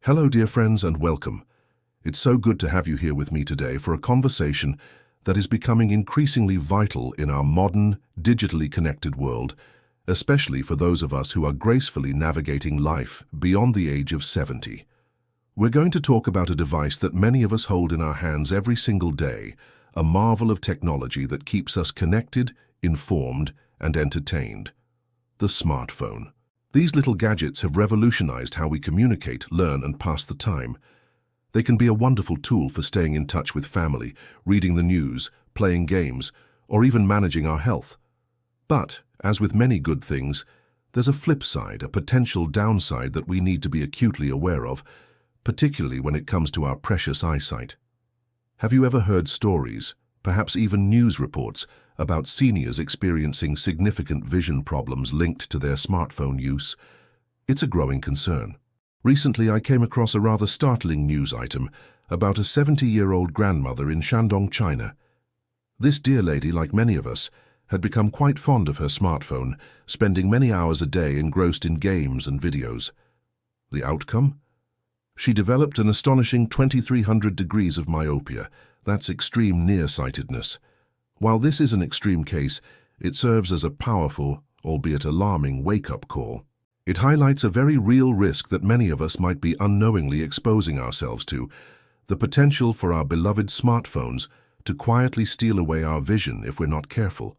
Hello, dear friends, and welcome. It's so good to have you here with me today for a conversation that is becoming increasingly vital in our modern, digitally connected world, especially for those of us who are gracefully navigating life beyond the age of 70. We're going to talk about a device that many of us hold in our hands every single day, a marvel of technology that keeps us connected, informed, and entertained: the smartphone. These little gadgets have revolutionized how we communicate, learn, and pass the time. They can be a wonderful tool for staying in touch with family, reading the news, playing games, or even managing our health. But, as with many good things, there's a flip side, a potential downside that we need to be acutely aware of, particularly when it comes to our precious eyesight. Have you ever heard stories, perhaps even news reports, about seniors experiencing significant vision problems linked to their smartphone use? It's a growing concern. Recently, I came across a rather startling news item about a 70-year-old grandmother in Shandong, China. This dear lady, like many of us, had become quite fond of her smartphone, spending many hours a day engrossed in games and videos. The outcome? She developed an astonishing 2300 degrees of myopia. That's extreme nearsightedness. While this is an extreme case, it serves as a powerful, albeit alarming, wake-up call. It highlights a very real risk that many of us might be unknowingly exposing ourselves to: the potential for our beloved smartphones to quietly steal away our vision if we're not careful.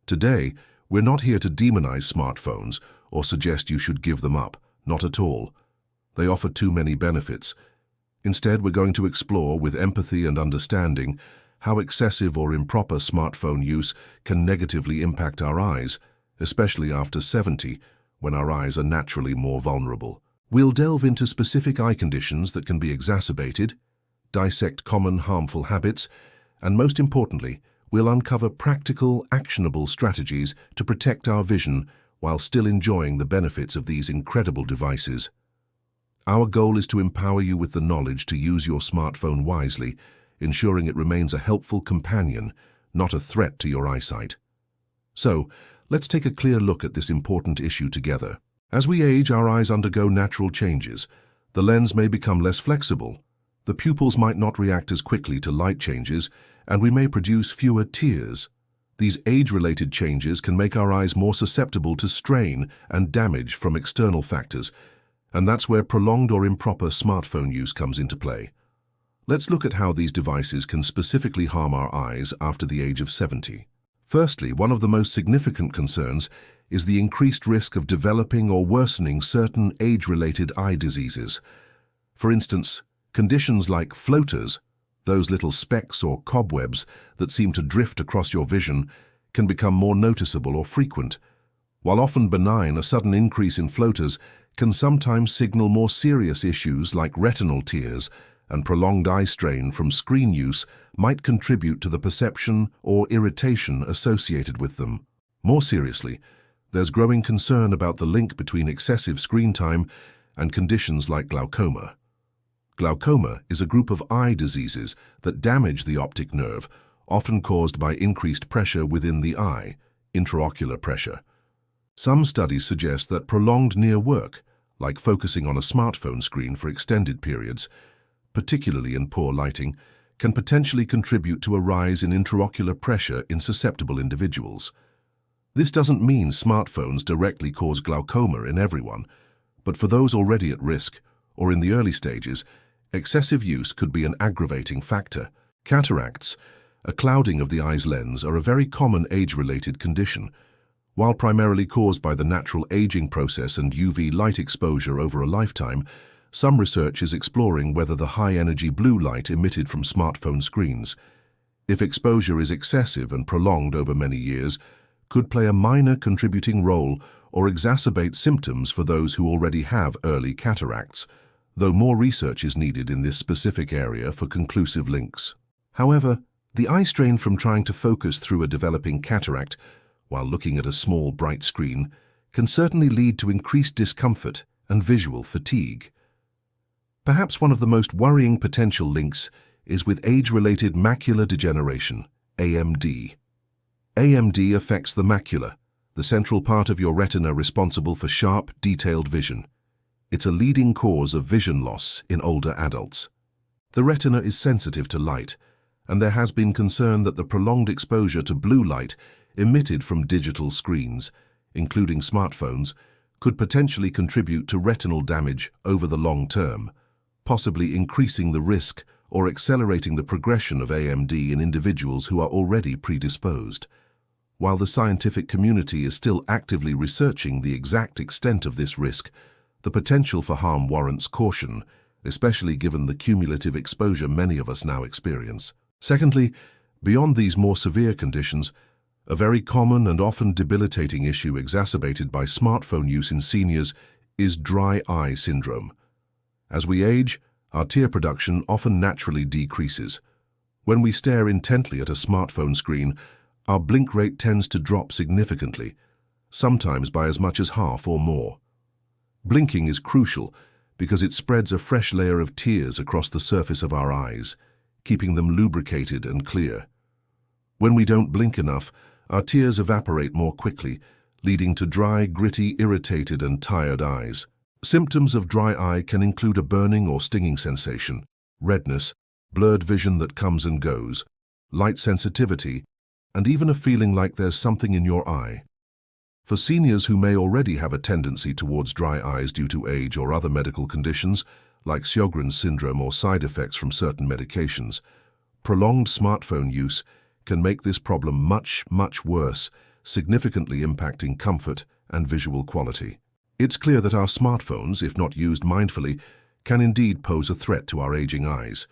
Today, we're not here to demonize smartphones or suggest you should give them up. Not at all. They offer too many benefits. Instead, we're going to explore, with empathy and understanding, how excessive or improper smartphone use can negatively impact our eyes, especially after 70, when our eyes are naturally more vulnerable. We'll delve into specific eye conditions that can be exacerbated, dissect common harmful habits, and most importantly, we'll uncover practical, actionable strategies to protect our vision while still enjoying the benefits of these incredible devices. Our goal is to empower you with the knowledge to use your smartphone wisely, ensuring it remains a helpful companion, not a threat to your eyesight. So, let's take a clear look at this important issue together. As we age, our eyes undergo natural changes. The lens may become less flexible, the pupils might not react as quickly to light changes, and we may produce fewer tears. These age-related changes can make our eyes more susceptible to strain and damage from external factors, and that's where prolonged or improper smartphone use comes into play. Let's look at how these devices can specifically harm our eyes after the age of 70. Firstly, one of the most significant concerns is the increased risk of developing or worsening certain age-related eye diseases. For instance, conditions like floaters, those little specks or cobwebs that seem to drift across your vision, can become more noticeable or frequent. While often benign, a sudden increase in floaters can sometimes signal more serious issues like retinal tears, and prolonged eye strain from screen use might contribute to the perception or irritation associated with them. More seriously, there's growing concern about the link between excessive screen time and conditions like glaucoma. Glaucoma is a group of eye diseases that damage the optic nerve, often caused by increased pressure within the eye, intraocular pressure. Some studies suggest that prolonged near work, like focusing on a smartphone screen for extended periods, particularly in poor lighting, can potentially contribute to a rise in intraocular pressure in susceptible individuals. This doesn't mean smartphones directly cause glaucoma in everyone, but for those already at risk, or in the early stages, excessive use could be an aggravating factor. Cataracts, a clouding of the eye's lens, are a very common age-related condition. While primarily caused by the natural aging process and UV light exposure over a lifetime, some research is exploring whether the high-energy blue light emitted from smartphone screens, if exposure is excessive and prolonged over many years, could play a minor contributing role or exacerbate symptoms for those who already have early cataracts, though more research is needed in this specific area for conclusive links. However, the eye strain from trying to focus through a developing cataract while looking at a small, bright screen can certainly lead to increased discomfort and visual fatigue. Perhaps one of the most worrying potential links is with age-related macular degeneration, AMD. AMD affects the macula, the central part of your retina responsible for sharp, detailed vision. It's a leading cause of vision loss in older adults. The retina is sensitive to light, and there has been concern that the prolonged exposure to blue light emitted from digital screens, including smartphones, could potentially contribute to retinal damage over the long term, possibly increasing the risk or accelerating the progression of AMD in individuals who are already predisposed. While the scientific community is still actively researching the exact extent of this risk, the potential for harm warrants caution, especially given the cumulative exposure many of us now experience. Secondly, beyond these more severe conditions, a very common and often debilitating issue exacerbated by smartphone use in seniors is dry eye syndrome. As we age, our tear production often naturally decreases. When we stare intently at a smartphone screen, our blink rate tends to drop significantly, sometimes by as much as half or more. Blinking is crucial because it spreads a fresh layer of tears across the surface of our eyes, keeping them lubricated and clear. When we don't blink enough, our tears evaporate more quickly, leading to dry, gritty, irritated and tired eyes. Symptoms of dry eye can include a burning or stinging sensation, redness, blurred vision that comes and goes, light sensitivity, and even a feeling like there's something in your eye. For seniors who may already have a tendency towards dry eyes due to age or other medical conditions, like Sjogren's syndrome or side effects from certain medications, prolonged smartphone use can make this problem much, much worse, significantly impacting comfort and visual quality. It's clear that our smartphones, if not used mindfully, can indeed pose a threat to our aging eyes.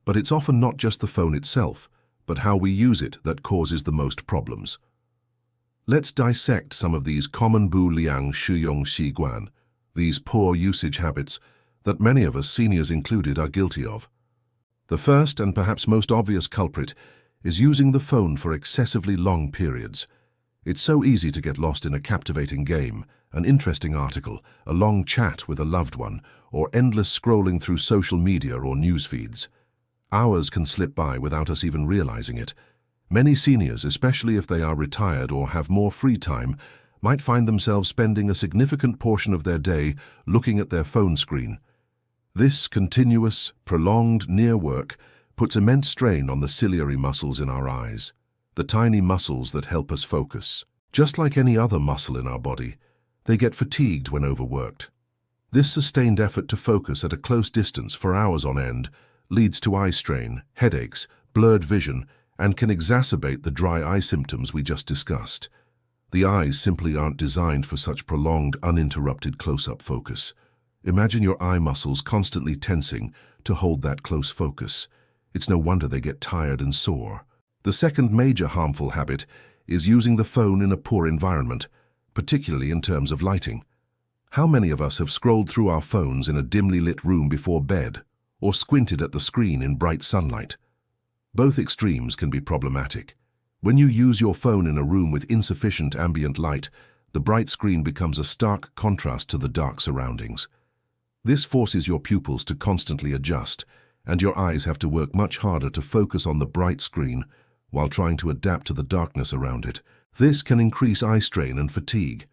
But it's often not just the phone itself, but how we use it that causes the most problems. Let's dissect some of these common bu liang shuyong xi guan, these poor usage habits that many of us, seniors included, are guilty of. The first and perhaps most obvious culprit is using the phone for excessively long periods. It's so easy to get lost in a captivating game, an interesting article, a long chat with a loved one, or endless scrolling through social media or news feeds. Hours can slip by without us even realizing it. Many seniors, especially if they are retired or have more free time, might find themselves spending a significant portion of their day looking at their phone screen. This continuous, prolonged near work puts immense strain on the ciliary muscles in our eyes, the tiny muscles that help us focus. Just like any other muscle in our body, they get fatigued when overworked. This sustained effort to focus at a close distance for hours on end leads to eye strain, headaches, blurred vision, and can exacerbate the dry eye symptoms we just discussed. The eyes simply aren't designed for such prolonged, uninterrupted close-up focus. Imagine your eye muscles constantly tensing to hold that close focus. It's no wonder they get tired and sore. The second major harmful habit is using the phone in a poor environment, particularly in terms of lighting. How many of us have scrolled through our phones in a dimly lit room before bed, or squinted at the screen in bright sunlight? Both extremes can be problematic. When you use your phone in a room with insufficient ambient light, the bright screen becomes a stark contrast to the dark surroundings. This forces your pupils to constantly adjust, and your eyes have to work much harder to focus on the bright screen while trying to adapt to the darkness around it. This can increase eye strain and fatigue.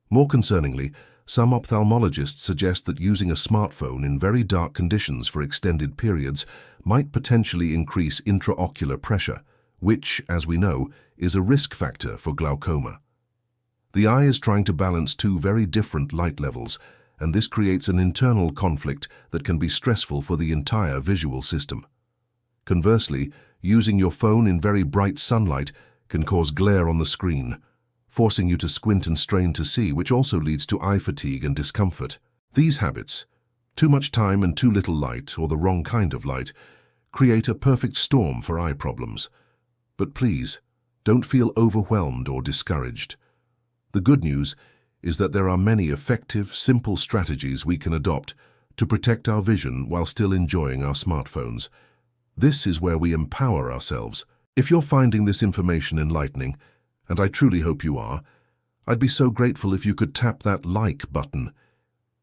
More concerningly, some ophthalmologists suggest that using a smartphone in very dark conditions for extended periods might potentially increase intraocular pressure, which, as we know, is a risk factor for glaucoma. The eye is trying to balance two very different light levels, and this creates an internal conflict that can be stressful for the entire visual system. Conversely, using your phone in very bright sunlight can cause glare on the screen, forcing you to squint and strain to see, which also leads to eye fatigue and discomfort. These habits, too much time and too little light, or the wrong kind of light, create a perfect storm for eye problems. But please, don't feel overwhelmed or discouraged. The good news is that there are many effective, simple strategies we can adopt to protect our vision while still enjoying our smartphones. This is where we empower ourselves. If you're finding this information enlightening, and I truly hope you are, I'd be so grateful if you could tap that like button.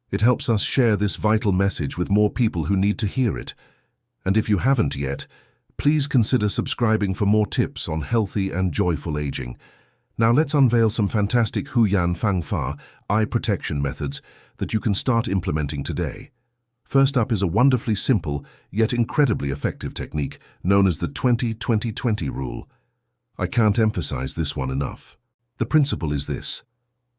It helps us share this vital message with more people who need to hear it. And if you haven't yet, please consider subscribing for more tips on healthy and joyful aging. Now let's unveil some fantastic Huyan Fangfa eye protection methods that you can start implementing today. First up is a wonderfully simple, yet incredibly effective technique known as the 20-20-20 rule. I can't emphasize this one enough. The principle is this.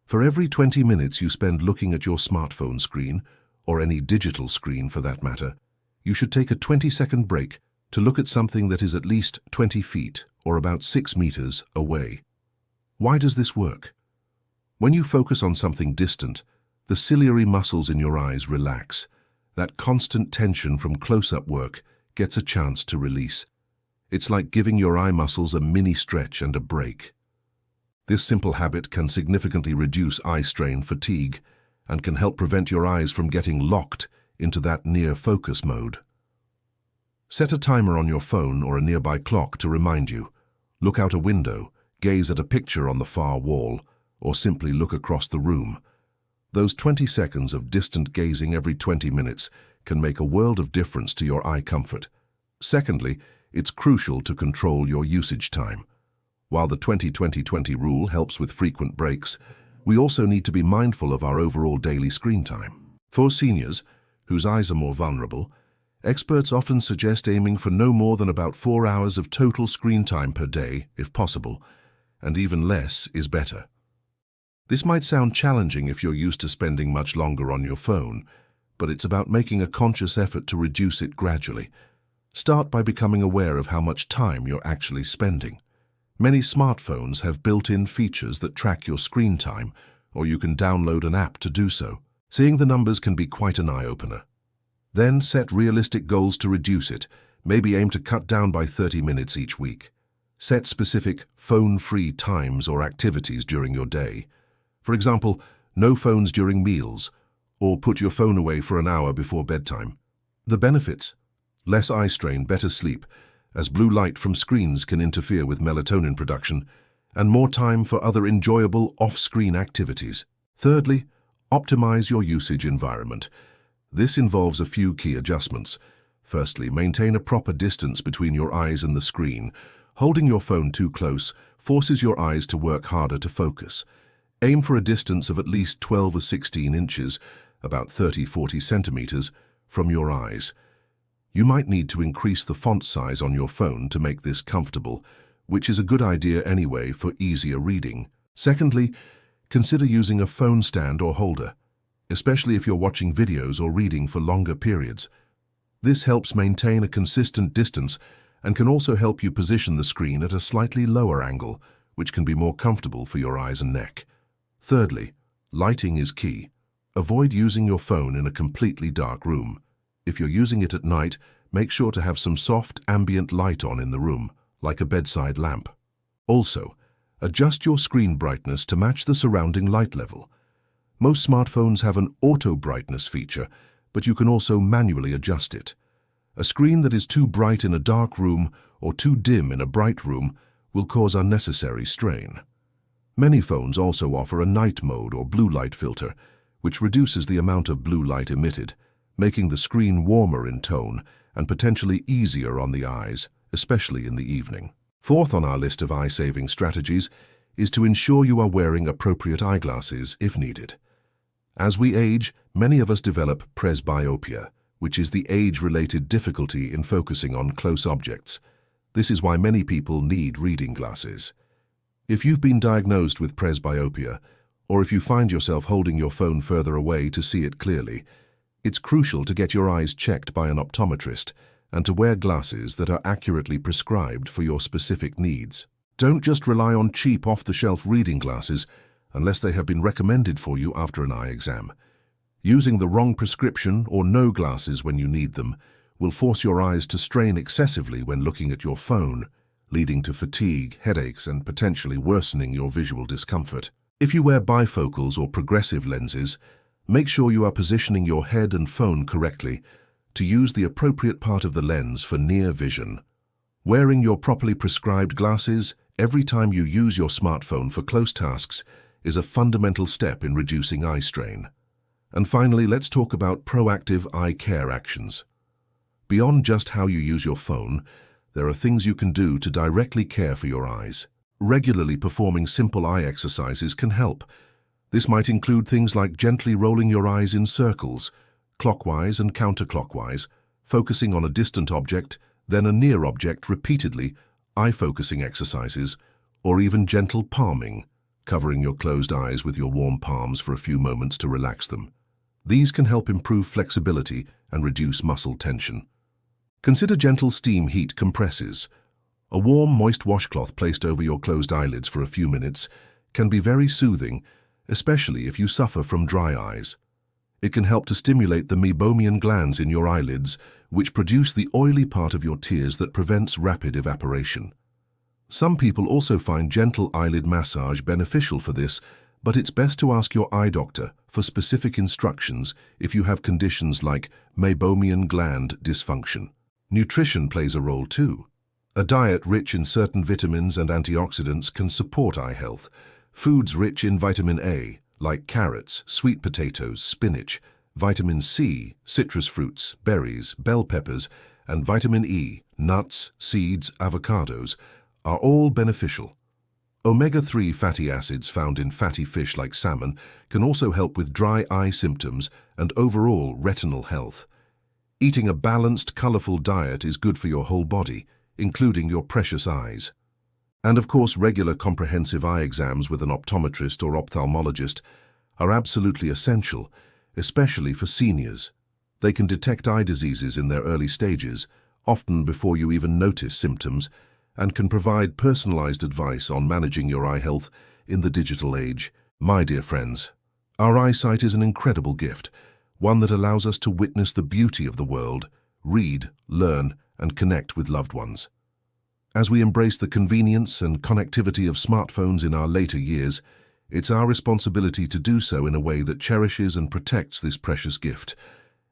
For every 20 minutes you spend looking at your smartphone screen, or any digital screen for that matter, you should take a 20-second break to look at something that is at least 20 feet, or about 6 meters, away. Why does this work? When you focus on something distant, the ciliary muscles in your eyes relax. That constant tension from close-up work gets a chance to release. It's like giving your eye muscles a mini stretch and a break. This simple habit can significantly reduce eye strain fatigue and can help prevent your eyes from getting locked into that near focus mode. Set a timer on your phone or a nearby clock to remind you. Look out a window, gaze at a picture on the far wall, or simply look across the room. Those 20 seconds of distant gazing every 20 minutes can make a world of difference to your eye comfort. Secondly, it's crucial to control your usage time. While the 20-20-20 rule helps with frequent breaks, we also need to be mindful of our overall daily screen time. For seniors, whose eyes are more vulnerable, experts often suggest aiming for no more than about 4 hours of total screen time per day, if possible, and even less is better. This might sound challenging if you're used to spending much longer on your phone, but it's about making a conscious effort to reduce it gradually. Start by becoming aware of how much time you're actually spending. Many smartphones have built-in features that track your screen time, or you can download an app to do so. Seeing the numbers can be quite an eye-opener. Then set realistic goals to reduce it. Maybe aim to cut down by 30 minutes each week. Set specific phone-free times or activities during your day. For example, no phones during meals, or put your phone away for an hour before bedtime. The benefits: less eye strain, better sleep, as blue light from screens can interfere with melatonin production, and more time for other enjoyable off-screen activities. Thirdly, optimize your usage environment. This involves a few key adjustments. Firstly, maintain a proper distance between your eyes and the screen. Holding your phone too close forces your eyes to work harder to focus. Aim for a distance of at least 12 or 16 inches, about 30-40 centimeters, from your eyes. You might need to increase the font size on your phone to make this comfortable, which is a good idea anyway for easier reading. Secondly, consider using a phone stand or holder, especially if you're watching videos or reading for longer periods. This helps maintain a consistent distance and can also help you position the screen at a slightly lower angle, which can be more comfortable for your eyes and neck. Thirdly, lighting is key. Avoid using your phone in a completely dark room. If you're using it at night, make sure to have some soft ambient light on in the room, like a bedside lamp. Also, adjust your screen brightness to match the surrounding light level. Most smartphones have an auto brightness feature, but you can also manually adjust it. A screen that is too bright in a dark room or too dim in a bright room will cause unnecessary strain. Many phones also offer a night mode or blue light filter, which reduces the amount of blue light emitted, making the screen warmer in tone and potentially easier on the eyes, especially in the evening. Fourth on our list of eye-saving strategies is to ensure you are wearing appropriate eyeglasses if needed. As we age, many of us develop presbyopia, which is the age-related difficulty in focusing on close objects. This is why many people need reading glasses. If you've been diagnosed with presbyopia, or if you find yourself holding your phone further away to see it clearly, it's crucial to get your eyes checked by an optometrist and to wear glasses that are accurately prescribed for your specific needs. Don't just rely on cheap off-the-shelf reading glasses unless they have been recommended for you after an eye exam. Using the wrong prescription or no glasses when you need them will force your eyes to strain excessively when looking at your phone, leading to fatigue, headaches, and potentially worsening your visual discomfort. If you wear bifocals or progressive lenses, make sure you are positioning your head and phone correctly to use the appropriate part of the lens for near vision. Wearing your properly prescribed glasses every time you use your smartphone for close tasks is a fundamental step in reducing eye strain. And finally, let's talk about proactive eye care actions. Beyond just how you use your phone, there are things you can do to directly care for your eyes. Regularly performing simple eye exercises can help. This might include things like gently rolling your eyes in circles, clockwise and counterclockwise, focusing on a distant object, then a near object repeatedly, eye-focusing exercises, or even gentle palming, covering your closed eyes with your warm palms for a few moments to relax them. These can help improve flexibility and reduce muscle tension. Consider gentle steam heat compresses. A warm, moist washcloth placed over your closed eyelids for a few minutes can be very soothing, especially if you suffer from dry eyes. It can help to stimulate the meibomian glands in your eyelids, which produce the oily part of your tears that prevents rapid evaporation. Some people also find gentle eyelid massage beneficial for this, but it's best to ask your eye doctor for specific instructions if you have conditions like meibomian gland dysfunction. Nutrition plays a role too. A diet rich in certain vitamins and antioxidants can support eye health. Foods rich in vitamin A, like carrots, sweet potatoes, spinach, vitamin C, citrus fruits, berries, bell peppers, and vitamin E, nuts, seeds, avocados, are all beneficial. Omega-3 fatty acids found in fatty fish like salmon can also help with dry eye symptoms and overall retinal health. Eating a balanced, colorful diet is good for your whole body, including your precious eyes. And of course, regular comprehensive eye exams with an optometrist or ophthalmologist are absolutely essential, especially for seniors. They can detect eye diseases in their early stages, often before you even notice symptoms, and can provide personalized advice on managing your eye health in the digital age. My dear friends, our eyesight is an incredible gift, one that allows us to witness the beauty of the world, read, learn, and connect with loved ones. As we embrace the convenience and connectivity of smartphones in our later years, it's our responsibility to do so in a way that cherishes and protects this precious gift.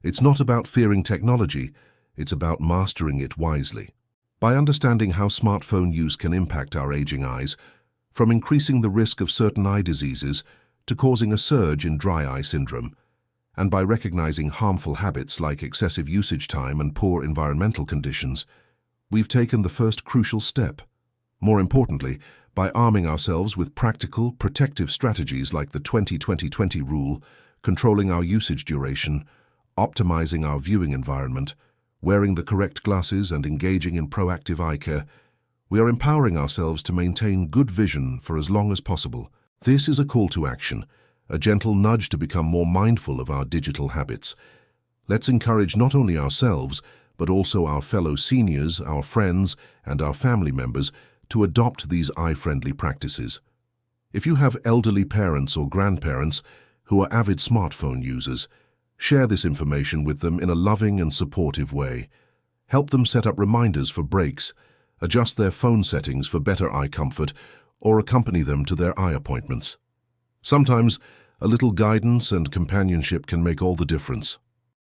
It's not about fearing technology, it's about mastering it wisely. By understanding how smartphone use can impact our aging eyes, from increasing the risk of certain eye diseases to causing a surge in dry eye syndrome, and by recognizing harmful habits like excessive usage time and poor environmental conditions, we've taken the first crucial step. More importantly, by arming ourselves with practical, protective strategies like the 20-20-20 rule, controlling our usage duration, optimizing our viewing environment, wearing the correct glasses and engaging in proactive eye care, we are empowering ourselves to maintain good vision for as long as possible. This is a call to action, a gentle nudge to become more mindful of our digital habits. Let's encourage not only ourselves, but also our fellow seniors, our friends, and our family members to adopt these eye-friendly practices. If you have elderly parents or grandparents who are avid smartphone users, share this information with them in a loving and supportive way. Help them set up reminders for breaks, adjust their phone settings for better eye comfort, or accompany them to their eye appointments. Sometimes, a little guidance and companionship can make all the difference.